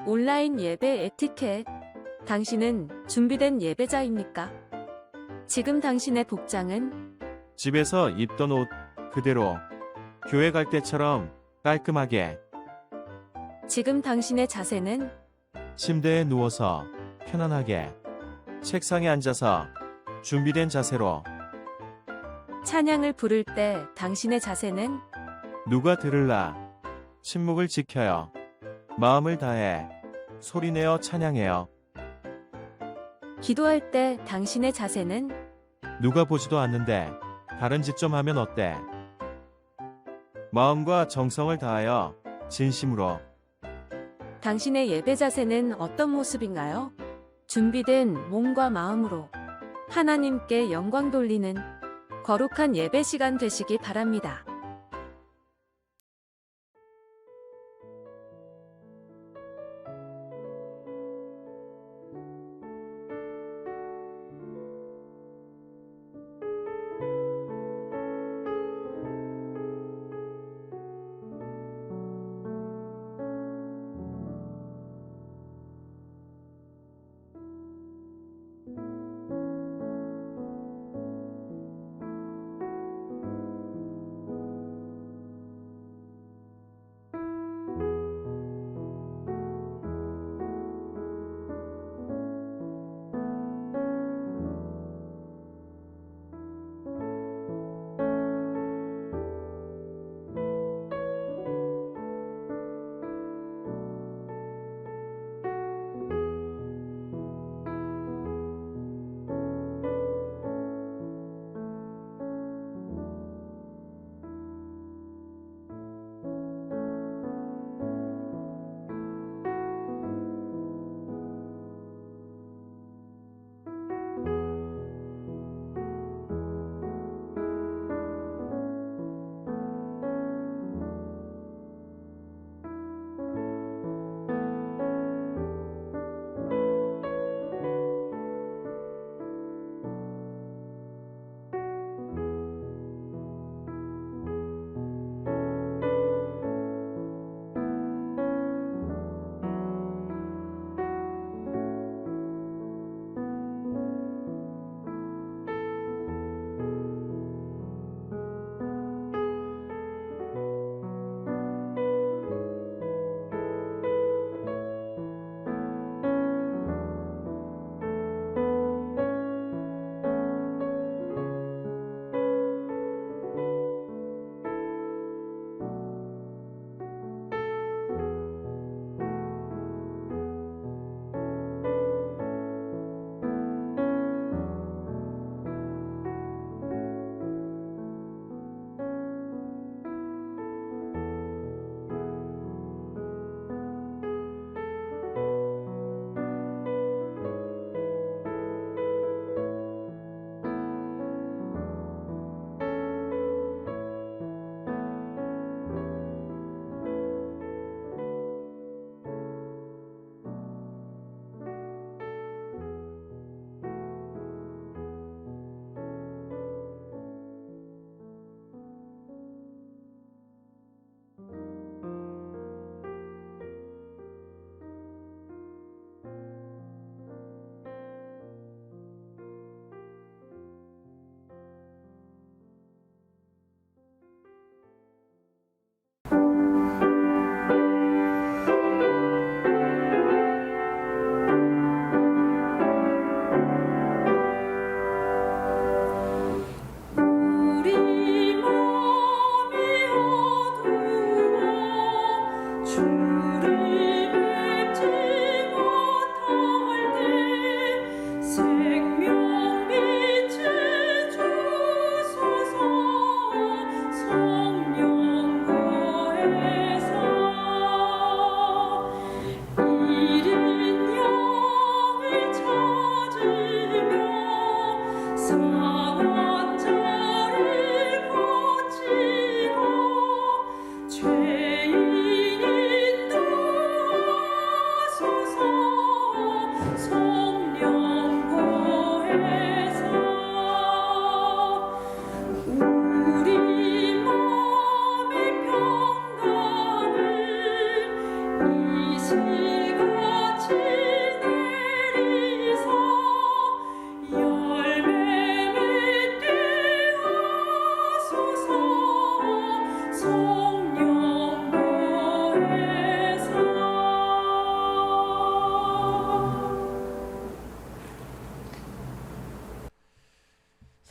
온라인 예배 에티켓. 당신은 준비된 예배자입니까? 지금 당신의 복장은? 집에서 입던 옷 그대로 교회 갈 때처럼 깔끔하게 지금 당신의 자세는? 침대에 누워서 편안하게 책상에 앉아서 준비된 자세로 찬양을 부를 때 당신의 자세는? 누가 들을라 침묵을 지켜요. 마음을 다해 소리내어 찬양해요. 기도할 때 당신의 자세는? 누가 보지도 않는데 다른 짓 좀 하면 어때? 마음과 정성을 다하여 진심으로 당신의 예배 자세는 어떤 모습인가요? 준비된 몸과 마음으로 하나님께 영광 돌리는 거룩한 예배 시간 되시기 바랍니다.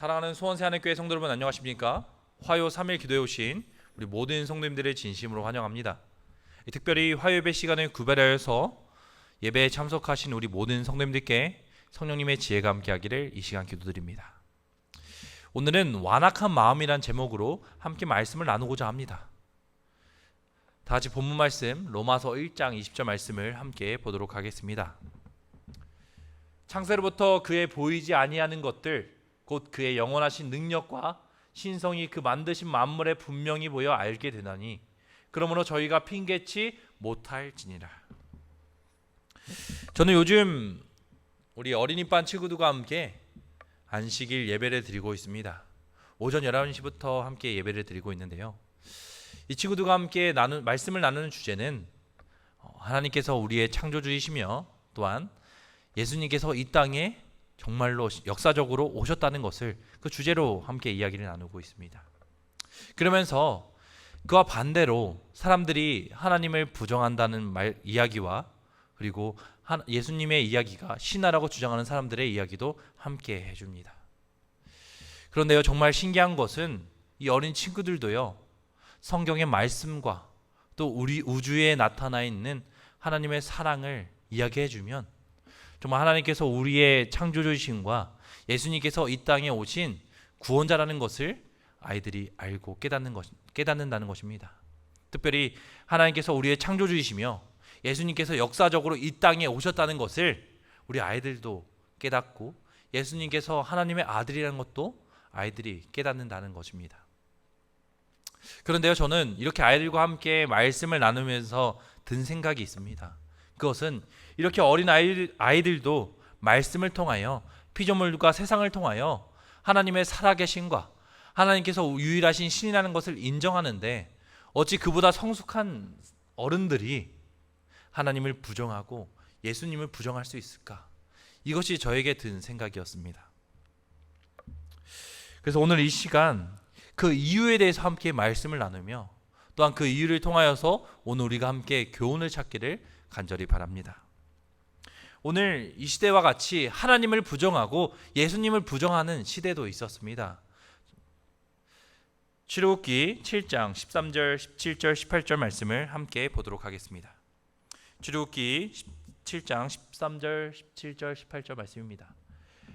사랑하는 수원세 하늘교회 성도 여러분, 안녕하십니까? 화요 3일 기도해 오신 우리 모든 성도님들을 진심으로 환영합니다. 특별히 화요 예배 시간을 구별하여서 예배에 참석하신 우리 모든 성도님들께 성령님의 지혜가 함께하기를 이 시간 기도드립니다. 오늘은 완악한 마음이란 제목으로 함께 말씀을 나누고자 합니다. 다 같이 본문 말씀 로마서 1장 20절 말씀을 함께 보도록 하겠습니다. 창세로부터 그의 보이지 아니하는 것들 곧 그의 영원하신 능력과 신성이 그 만드신 만물에 분명히 보여 알게 되나니 그러므로 저희가 핑계치 못할지니라. 저는 요즘 우리 어린이반 친구들과 함께 안식일 예배를 드리고 있습니다. 오전 11시부터 함께 예배를 드리고 있는데요. 이 친구들과 함께 말씀을 나누는 주제는 하나님께서 우리의 창조주이시며 또한 예수님께서 이 땅에 정말로 역사적으로 오셨다는 것을 그 주제로 함께 이야기를 나누고 있습니다. 그러면서 그와 반대로 사람들이 하나님을 부정한다는 이야기와 그리고 예수님의 이야기가 신화라고 주장하는 사람들의 이야기도 함께 해줍니다. 그런데요, 정말 신기한 것은 이 어린 친구들도요, 성경의 말씀과 또 우리 우주에 나타나 있는 하나님의 사랑을 이야기해주면 정말 하나님께서 우리의 창조주이심과 예수님께서 이 땅에 오신 구원자라는 것을 아이들이 알고 깨닫는다는 것입니다. 특별히 하나님께서 우리의 창조주이시며 예수님께서 역사적으로 이 땅에 오셨다는 것을 우리 아이들도 깨닫고 예수님께서 하나님의 아들이라는 것도 아이들이 깨닫는다는 것입니다. 그런데요, 저는 이렇게 아이들과 함께 말씀을 나누면서 든 생각이 있습니다. 그것은 이렇게 어린 아이들도 말씀을 통하여 피조물과 세상을 통하여 하나님의 살아계심과 하나님께서 유일하신 신이라는 것을 인정하는데 어찌 그보다 성숙한 어른들이 하나님을 부정하고 예수님을 부정할 수 있을까? 이것이 저에게 든 생각이었습니다. 그래서 오늘 이 시간 그 이유에 대해서 함께 말씀을 나누며 또한 그 이유를 통하여서 오늘 우리가 함께 교훈을 찾기를 간절히 바랍니다. 오늘 이 시대와 같이 하나님을 부정하고 예수님을 부정하는 시대도 있었습니다. 출애굽기 7장 13절, 17절, 18절 말씀을 함께 보도록 하겠습니다. 출애굽기 7장 13절, 17절, 18절 말씀입니다.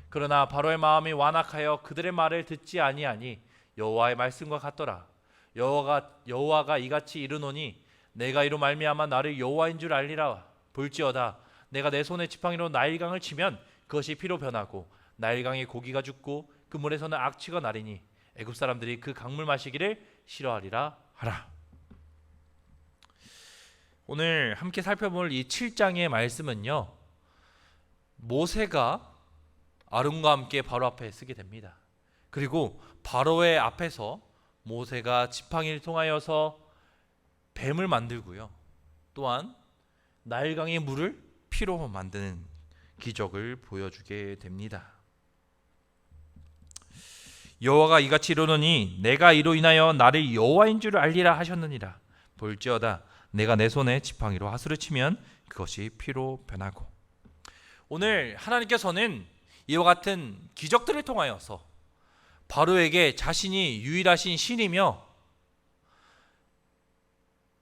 그러나 바로의 마음이 완악하여 그들의 말을 듣지 아니하니 여호와의 말씀과 같더라. 여호와가 이같이 이르노니 내가 이로 말미암아 나를 여호와인 줄 알리라. 볼지어다 내가 내 손에 지팡이로 나일강을 치면 그것이 피로 변하고 나일강에 고기가 죽고 그 물에서는 악취가 나리니 애굽 사람들이 그 강물 마시기를 싫어하리라 하라. 오늘 함께 살펴볼 이 7장의 말씀은요, 모세가 아론과 함께 바로 앞에 쓰게 됩니다. 그리고 바로의 앞에서 모세가 지팡이를 통하여서 뱀을 만들고요, 또한 나일강의 물을 피로 만드는 기적을 보여주게 됩니다. 여호와가 이같이 이르노니 내가 이로 인하여 나를 여호와인 줄 알리라 하셨느니라. 볼지어다 내가 내 손에 지팡이로 하수를 치면 그것이 피로 변하고. 오늘 하나님께서는 이와 같은 기적들을 통하여서 바로에게 자신이 유일하신 신이며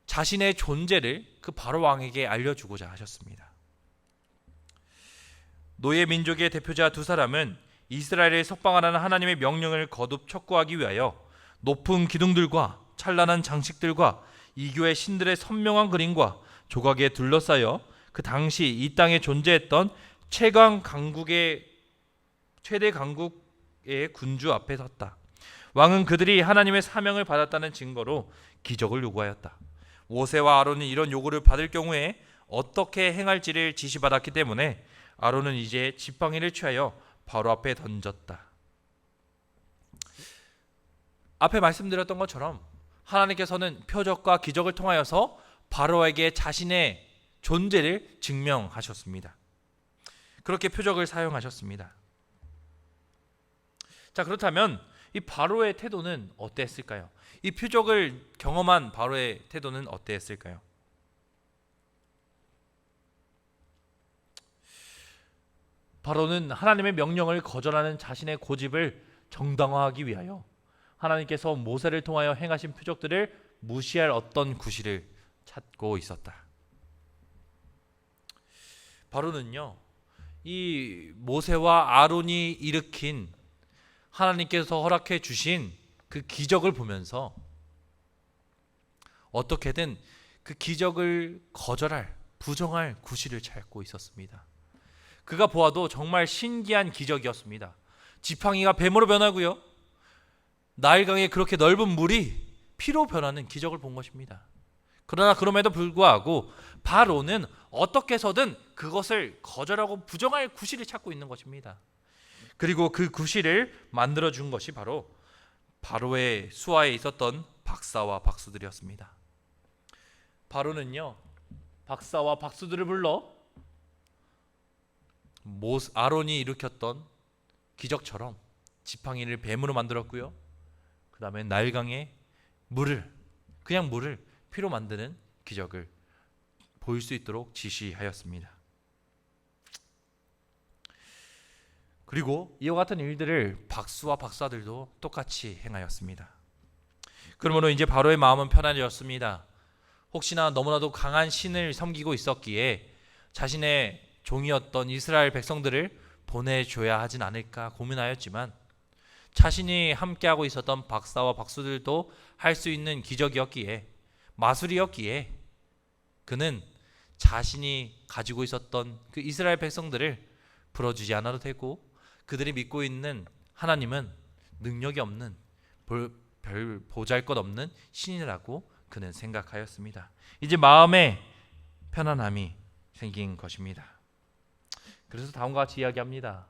자신의 존재를 그 바로 왕에게 알려주고자 하셨습니다. 노예 민족의 대표자 두 사람은 이스라엘을 석방하라는 하나님의 명령을 거듭 촉구하기 위하여 높은 기둥들과 찬란한 장식들과 이교의 신들의 선명한 그림과 조각에 둘러싸여 그 당시 이 땅에 존재했던 최대 강국의 군주 앞에 섰다. 왕은 그들이 하나님의 사명을 받았다는 증거로 기적을 요구하였다. 모세와 아론이 이런 요구를 받을 경우에 어떻게 행할지를 지시받았기 때문에 아론은 이제 지팡이를 취하여 바로 앞에 던졌다. 앞에 말씀드렸던 것처럼 하나님께서는 표적과 기적을 통하여서 바로에게 자신의 존재를 증명하셨습니다. 그렇게 표적을 사용하셨습니다. 자, 그렇다면 이 바로의 태도는 어땠을까요? 이 표적을 경험한 바로의 태도는 어땠을까요? 바로는 하나님의 명령을 거절하는 자신의 고집을 정당화하기 위하여 하나님께서 모세를 통하여 행하신 표적들을 무시할 어떤 구실을 찾고 있었다. 바로는요, 이 모세와 아론이 일으킨 하나님께서 허락해 주신 그 기적을 보면서 어떻게든 그 기적을 거절할, 부정할 구실을 찾고 있었습니다. 그가 보아도 정말 신기한 기적이었습니다. 지팡이가 뱀으로 변하고요, 나일강에 그렇게 넓은 물이 피로 변하는 기적을 본 것입니다. 그러나 그럼에도 불구하고 바로는 어떻게 해서든 그것을 거절하고 부정할 구실을 찾고 있는 것입니다. 그리고 그 구실을 만들어 준 것이 바로 바로의 수하에 있었던 박사와 박수들이었습니다. 바로는요, 박사와 박수들을 불러 아론이 일으켰던 기적처럼 지팡이를 뱀으로 만들었고요, 그 다음에 나일강에 그냥 물을 피로 만드는 기적을 보일 수 있도록 지시하였습니다. 그리고 이와 같은 일들을 박수와 박사들도 똑같이 행하였습니다. 그러므로 이제 바로의 마음은 편안해졌습니다. 혹시나 너무나도 강한 신을 섬기고 있었기에 자신의 종이었던 이스라엘 백성들을 보내줘야 하진 않을까 고민하였지만, 자신이 함께하고 있었던 박사와 박수들도 할 수 있는 기적이었기에, 마술이었기에, 그는 자신이 가지고 있었던 그 이스라엘 백성들을 풀어주지 않아도 되고, 그들이 믿고 있는 하나님은 능력이 없는, 별 보잘것없는 신이라고 그는 생각하였습니다. 이제 마음에 편안함이 생긴 것입니다. 그래서 다음과 같이 이야기합니다.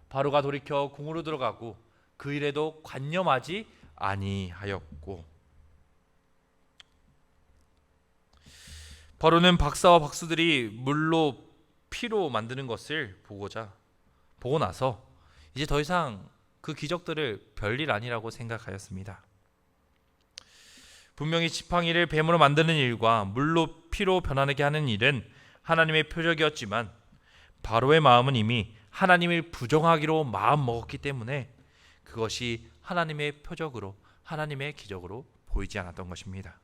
바로가 돌이켜 궁으로 들어가고 그 일에도 관념하지 아니하였고. 바로는 박사와 박수들이 물로 피로 만드는 것을 보고 나서 이제 더 이상 그 기적들을 별일 아니라고 생각하였습니다. 분명히 지팡이를 뱀으로 만드는 일과 물로 피로 변하게 하는 일은 하나님의 표적이었지만, 바로의 마음은 이미 하나님을 부정하기로 마음 먹었기 때문에 그것이 하나님의 표적으로, 하나님의 기적으로 보이지 않았던 것입니다.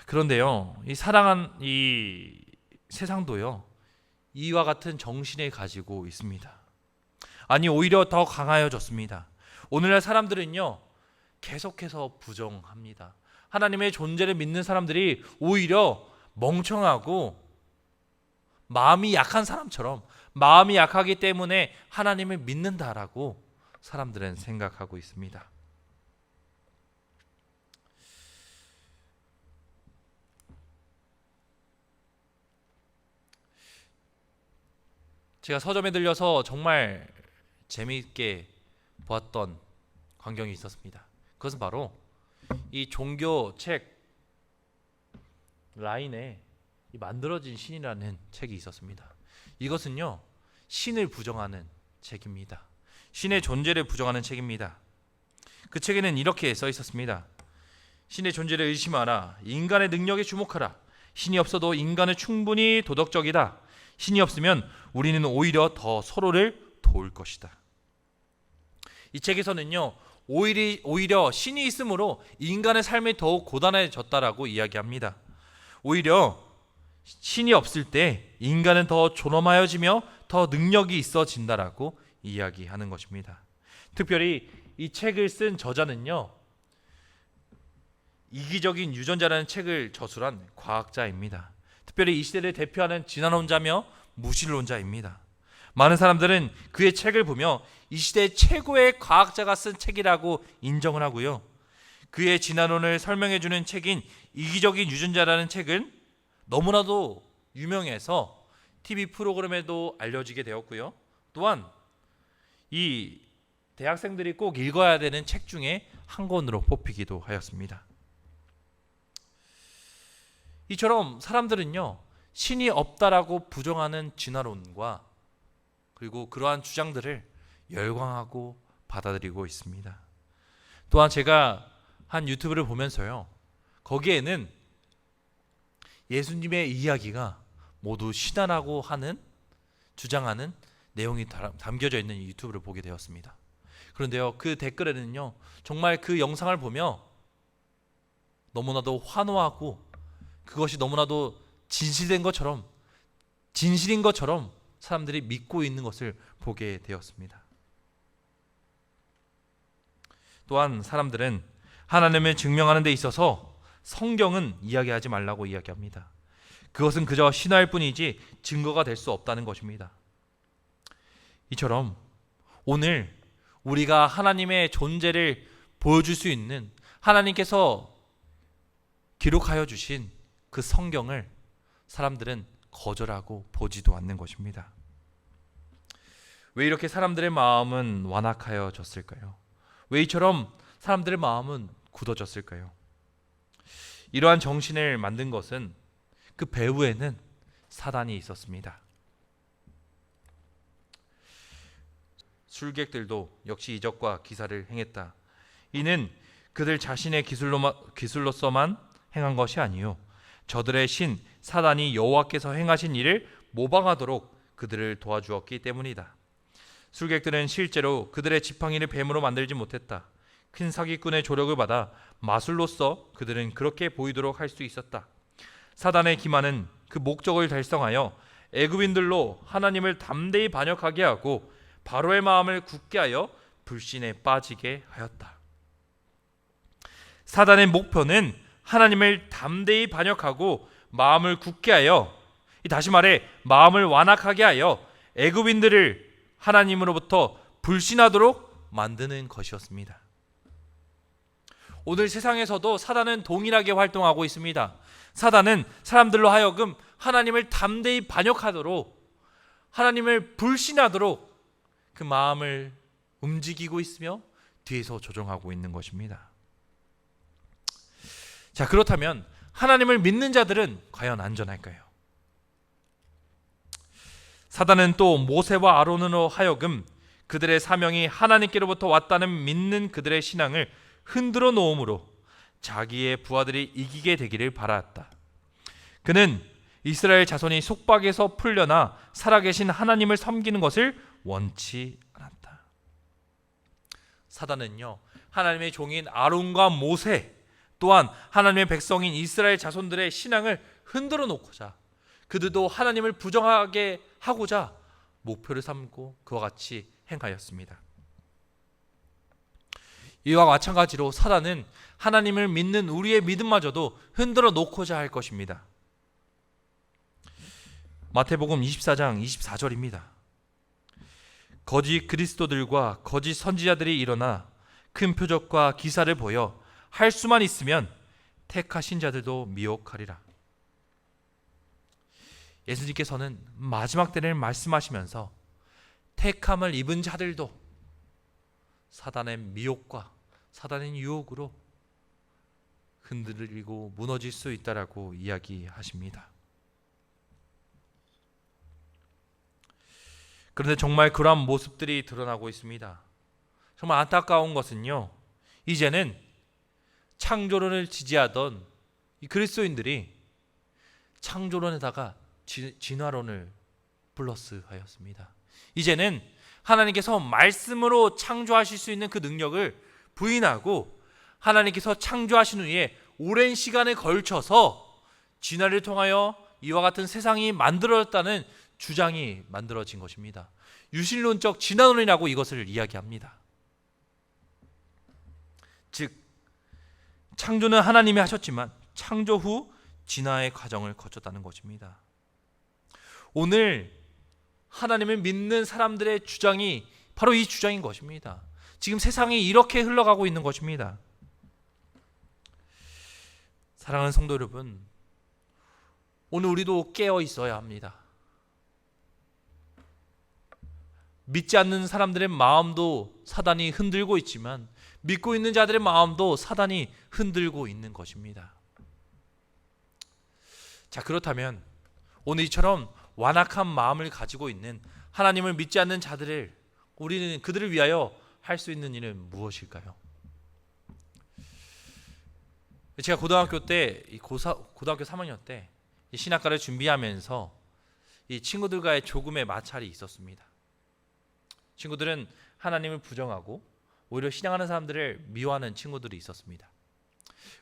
그런데요, 이 사랑한 이 세상도요, 이와 같은 정신을 가지고 있습니다. 아니, 오히려 더 강하여졌습니다. 오늘날 사람들은요, 계속해서 부정합니다. 하나님의 존재를 믿는 사람들이 오히려 멍청하고 마음이 약한 사람처럼, 마음이 약하기 때문에 하나님을 믿는다라고 사람들은 생각하고 있습니다. 제가 서점에 들려서 정말 재미있게 보았던 광경이 있었습니다. 그것은 바로 이 종교책 라인에 이 만들어진 신이라는 책이 있었습니다. 이것은요, 신을 부정하는 책입니다. 신의 존재를 부정하는 책입니다. 그 책에는 이렇게 써 있었습니다. 신의 존재를 의심하라. 인간의 능력에 주목하라. 신이 없어도 인간은 충분히 도덕적이다. 신이 없으면 우리는 오히려 더 서로를 도울 것이다. 이 책에서는요, 오히려 신이 있으므로 인간의 삶이 더욱 고단해졌다라고 이야기합니다. 오히려 신이 없을 때 인간은 더 존엄하여지며 더 능력이 있어진다라고 이야기하는 것입니다. 특별히 이 책을 쓴 저자는요, 이기적인 유전자라는 책을 저술한 과학자입니다. 특별히 이 시대를 대표하는 진화론자며 무신론자입니다. 많은 사람들은 그의 책을 보며 이 시대 최고의 과학자가 쓴 책이라고 인정을 하고요, 그의 진화론을 설명해주는 책인 이기적인 유전자라는 책은 너무나도 유명해서 TV 프로그램에도 알려지게 되었고요, 또한 이 대학생들이 꼭 읽어야 되는 책 중에 한 권으로 뽑히기도 하였습니다. 이처럼 사람들은요, 신이 없다라고 부정하는 진화론과 그리고 그러한 주장들을 열광하고 받아들이고 있습니다. 또한 제가 한 유튜브를 보면서요, 거기에는 예수님의 이야기가 모두 신화라고 주장하는 내용이 담겨져 있는 유튜브를 보게 되었습니다. 그런데요, 그 댓글에는요, 정말 그 영상을 보며 너무나도 환호하고 그것이 너무나도 진실인 것처럼 사람들이 믿고 있는 것을 보게 되었습니다. 또한 사람들은 하나님을 증명하는 데 있어서 성경은 이야기하지 말라고 이야기합니다. 그것은 그저 신화일 뿐이지 증거가 될 수 없다는 것입니다. 이처럼 오늘 우리가 하나님의 존재를 보여줄 수 있는 하나님께서 기록하여 주신 그 성경을 사람들은 거절하고 보지도 않는 것입니다. 왜 이렇게 사람들의 마음은 완악하여졌을까요? 왜 이처럼 사람들의 마음은 굳어졌을까요? 이러한 정신을 만든 것은 그 배후에는 사단이 있었습니다. 술객들도 역시 이적과 기사를 행했다. 이는 그들 자신의 기술로서만 행한 것이 아니요 저들의 신 사단이 여호와께서 행하신 일을 모방하도록 그들을 도와주었기 때문이다. 술객들은 실제로 그들의 지팡이를 뱀으로 만들지 못했다. 큰 사기꾼의 조력을 받아 마술로서 그들은 그렇게 보이도록 할 수 있었다. 사단의 기만은 그 목적을 달성하여 애굽인들로 하나님을 담대히 반역하게 하고 바로의 마음을 굳게 하여 불신에 빠지게 하였다. 사단의 목표는 하나님을 담대히 반역하고 마음을 굳게 하여, 다시 말해 마음을 완악하게 하여 애굽인들을 하나님으로부터 불신하도록 만드는 것이었습니다. 오늘 세상에서도 사단은 동일하게 활동하고 있습니다. 사단은 사람들로 하여금 하나님을 담대히 반역하도록, 하나님을 불신하도록 그 마음을 움직이고 있으며 뒤에서 조종하고 있는 것입니다. 자, 그렇다면 하나님을 믿는 자들은 과연 안전할까요? 사단은 또 모세와 아론으로 하여금 그들의 사명이 하나님께로부터 왔다는 믿는 그들의 신앙을 흔들어 놓음으로 자기의 부하들이 이기게 되기를 바랐다. 그는 이스라엘 자손이 속박에서 풀려나 살아계신 하나님을 섬기는 것을 원치 않았다. 사단은요, 하나님의 종인 아론과 모세 또한 하나님의 백성인 이스라엘 자손들의 신앙을 흔들어 놓고자, 그들도 하나님을 부정하게 하고자 목표를 삼고 그와 같이 행하였습니다. 이와 마찬가지로 사단은 하나님을 믿는 우리의 믿음마저도 흔들어 놓고자 할 것입니다. 마태복음 24장 24절입니다. 거짓 그리스도들과 거짓 선지자들이 일어나 큰 표적과 기사를 보여 할 수만 있으면 택하신 자들도 미혹하리라. 예수님께서는 마지막 때를 말씀하시면서 택함을 입은 자들도 사단의 미혹과 사단의 유혹으로 흔들리고 무너질 수 있다라고 이야기하십니다. 그런데 정말 그러한 모습들이 드러나고 있습니다. 정말 안타까운 것은요, 이제는 창조론을 지지하던 이 그리스도인들이 창조론에다가 진화론을 플러스하였습니다. 이제는 하나님께서 말씀으로 창조하실 수 있는 그 능력을 부인하고 하나님께서 창조하신 후에 오랜 시간에 걸쳐서 진화를 통하여 이와 같은 세상이 만들어졌다는 주장이 만들어진 것입니다. 유신론적 진화론이라고 이것을 이야기합니다. 즉, 창조는 하나님이 하셨지만 창조 후 진화의 과정을 거쳤다는 것입니다. 오늘 하나님을 믿는 사람들의 주장이 바로 이 주장인 것입니다. 지금 세상이 이렇게 흘러가고 있는 것입니다. 사랑하는 성도 여러분, 오늘 우리도 깨어 있어야 합니다. 믿지 않는 사람들의 마음도 사단이 흔들고 있지만 믿고 있는 자들의 마음도 사단이 흔들고 있는 것입니다. 자, 그렇다면 오늘 이처럼 완악한 마음을 가지고 있는 하나님을 믿지 않는 자들을 우리는 그들을 위하여 할 수 있는 일은 무엇일까요? 제가 고등학교 때 고등학교 3학년 때 신학과를 준비하면서 이 친구들과의 조금의 마찰이 있었습니다. 친구들은 하나님을 부정하고 오히려 신앙하는 사람들을 미워하는 친구들이 있었습니다.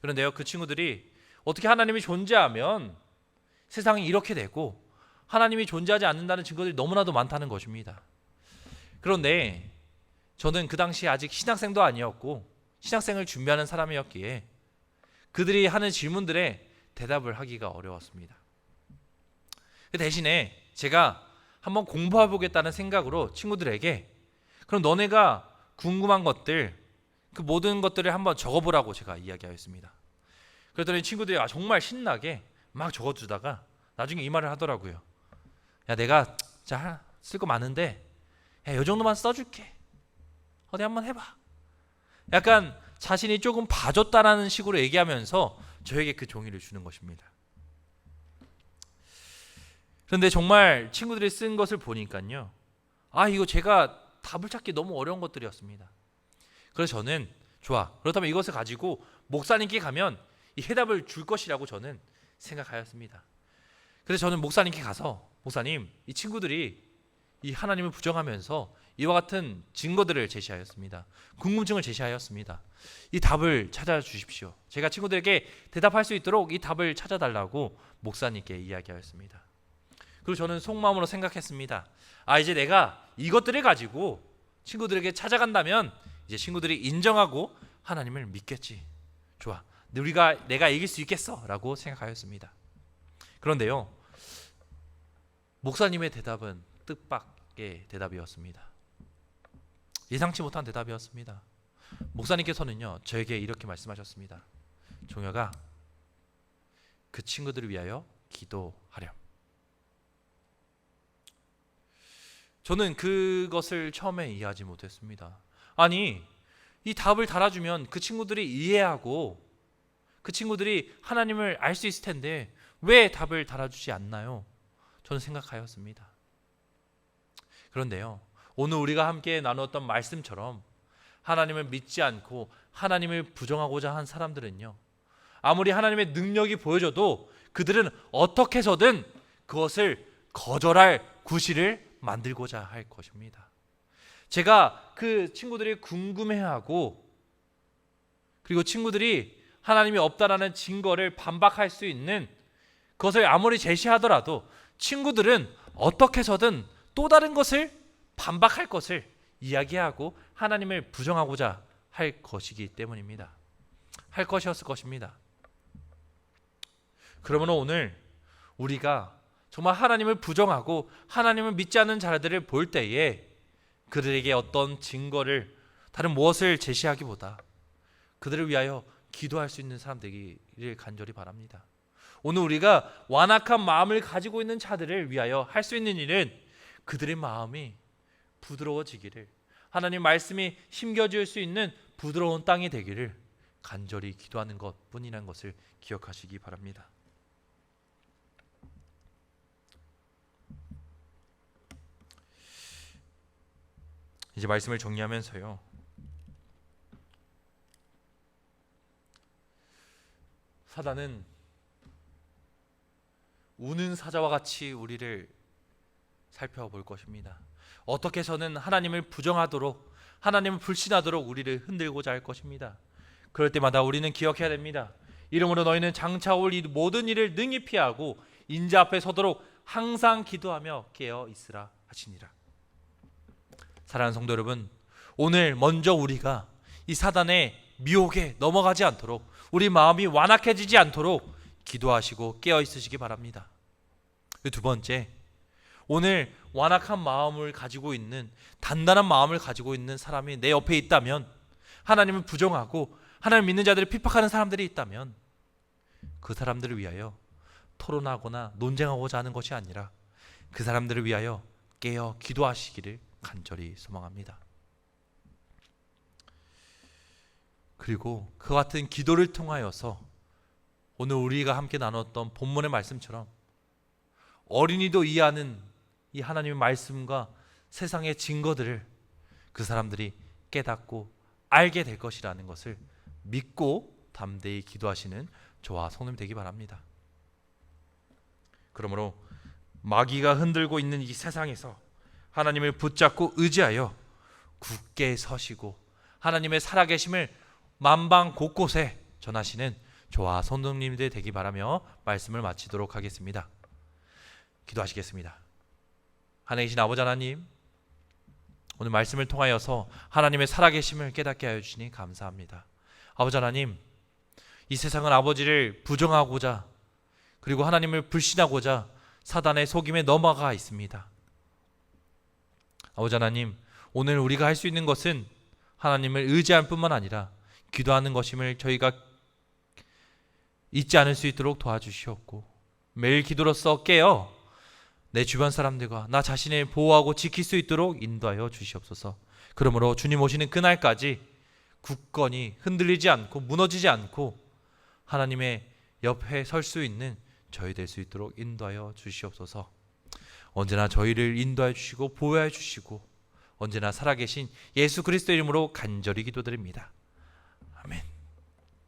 그런데요, 그 친구들이 어떻게 하나님이 존재하면 세상이 이렇게 되고 하나님이 존재하지 않는다는 증거들이 너무나도 많다는 것입니다. 그런데 저는 그 당시에 아직 신학생도 아니었고 신학생을 준비하는 사람이었기에 그들이 하는 질문들에 대답을 하기가 어려웠습니다. 그 대신에 제가 한번 공부해 보겠다는 생각으로 친구들에게 그럼 너네가 궁금한 것들, 그 모든 것들을 한번 적어보라고 제가 이야기하였습니다. 그랬더니 친구들이 정말 신나게 막 적어주다가 나중에 이 말을 하더라고요. 야, 내가 쓸 거 많은데 이 정도만 써줄게. 어디 한번 해봐. 약간 자신이 조금 봐줬다라는 식으로 얘기하면서 저에게 그 종이를 주는 것입니다. 그런데 정말 친구들이 쓴 것을 보니까요, 이거 제가 답을 찾기 너무 어려운 것들이었습니다. 그래서 저는 좋아, 그렇다면 이것을 가지고 목사님께 가면 이 해답을 줄 것이라고 저는 생각하였습니다. 그래서 저는 목사님께 가서 목사님, 이 친구들이 이 하나님을 부정하면서 이와 같은 증거들을 제시하였습니다. 궁금증을 제시하였습니다. 이 답을 찾아주십시오. 제가 친구들에게 대답할 수 있도록 이 답을 찾아달라고 목사님께 이야기하였습니다. 그리고 저는 속마음으로 생각했습니다. 이제 내가 이것들을 가지고 친구들에게 찾아간다면 이제 친구들이 인정하고 하나님을 믿겠지. 좋아, 내가 이길 수 있겠어 라고 생각하였습니다. 그런데요, 목사님의 대답은 뜻밖의 대답이었습니다. 예상치 못한 대답이었습니다. 목사님께서는요, 저에게 이렇게 말씀하셨습니다. 종혁아, 그 친구들을 위하여 기도하렴. 저는 그것을 처음에 이해하지 못했습니다. 아니, 이 답을 달아주면 그 친구들이 이해하고 그 친구들이 하나님을 알 수 있을 텐데 왜 답을 달아주지 않나요? 저는 생각하였습니다. 그런데요, 오늘 우리가 함께 나누었던 말씀처럼 하나님을 믿지 않고 하나님을 부정하고자 한 사람들은요, 아무리 하나님의 능력이 보여져도 그들은 어떻게 해서든 그것을 거절할 구실을 만들고자 할 것입니다. 제가 그 친구들이 궁금해하고 그리고 친구들이 하나님이 없다라는 증거를 반박할 수 있는 그것을 아무리 제시하더라도 친구들은 어떻게 해서든 또 다른 것을 반박할 것을 이야기하고 하나님을 부정하고자 할 것이기 때문입니다. 할 것이었을 것입니다. 그러므로 오늘 우리가 정말 하나님을 부정하고 하나님을 믿지 않는 자들을 볼 때에 그들에게 어떤 증거를 다른 무엇을 제시하기보다 그들을 위하여 기도할 수 있는 사람 되기를 간절히 바랍니다. 오늘 우리가 완악한 마음을 가지고 있는 자들을 위하여 할 수 있는 일은 그들의 마음이 부드러워지기를, 하나님 말씀이 심겨질 수 있는 부드러운 땅이 되기를 간절히 기도하는 것뿐이라는 것을 기억하시기 바랍니다. 이제 말씀을 정리하면서요, 사단은 우는 사자와 같이 우리를 살펴볼 것입니다. 어떻게 해서는 하나님을 부정하도록, 하나님을 불신하도록 우리를 흔들고자 할 것입니다. 그럴 때마다 우리는 기억해야 됩니다. 이러므로 너희는 장차 올 이 모든 일을 능히 피하고 인자 앞에 서도록 항상 기도하며 깨어 있으라 하시니라. 사랑하는 성도 여러분, 오늘 먼저 우리가 이 사단의 미혹에 넘어가지 않도록, 우리 마음이 완악해지지 않도록 기도하시고 깨어 있으시기 바랍니다. 두 번째, 오늘 완악한 마음을 가지고 있는, 단단한 마음을 가지고 있는 사람이 내 옆에 있다면, 하나님을 부정하고 하나님 믿는 자들을 핍박하는 사람들이 있다면 그 사람들을 위하여 토론하거나 논쟁하고자 하는 것이 아니라 그 사람들을 위하여 깨어 기도하시기를 간절히 소망합니다. 그리고 그 같은 기도를 통하여서 오늘 우리가 함께 나눴던 본문의 말씀처럼 어린이도 이해하는 이 하나님의 말씀과 세상의 증거들을 그 사람들이 깨닫고 알게 될 것이라는 것을 믿고 담대히 기도하시는 저와 성도님 되기 바랍니다. 그러므로 마귀가 흔들고 있는 이 세상에서 하나님을 붙잡고 의지하여 굳게 서시고 하나님의 살아계심을 만방 곳곳에 전하시는 저와 성도님들 되기 바라며 말씀을 마치도록 하겠습니다. 기도하시겠습니다. 하늘에 계신 아버지 하나님, 오늘 말씀을 통하여서 하나님의 살아계심을 깨닫게 하여 주시니 감사합니다. 아버지 하나님, 이 세상은 아버지를 부정하고자 그리고 하나님을 불신하고자 사단의 속임에 넘어가 있습니다. 아버지 하나님, 오늘 우리가 할 수 있는 것은 하나님을 의지할 뿐만 아니라 기도하는 것임을 저희가 잊지 않을 수 있도록 도와주시옵고, 매일 기도로써 깨어 내 주변 사람들과 나 자신을 보호하고 지킬 수 있도록 인도하여 주시옵소서. 그러므로 주님 오시는 그날까지 굳건히 흔들리지 않고 무너지지 않고 하나님의 옆에 설 수 있는 저희 될 수 있도록 인도하여 주시옵소서. 언제나 저희를 인도하여 주시고 보호하여 주시고 언제나 살아계신 예수 그리스도 이름으로 간절히 기도드립니다. 아멘.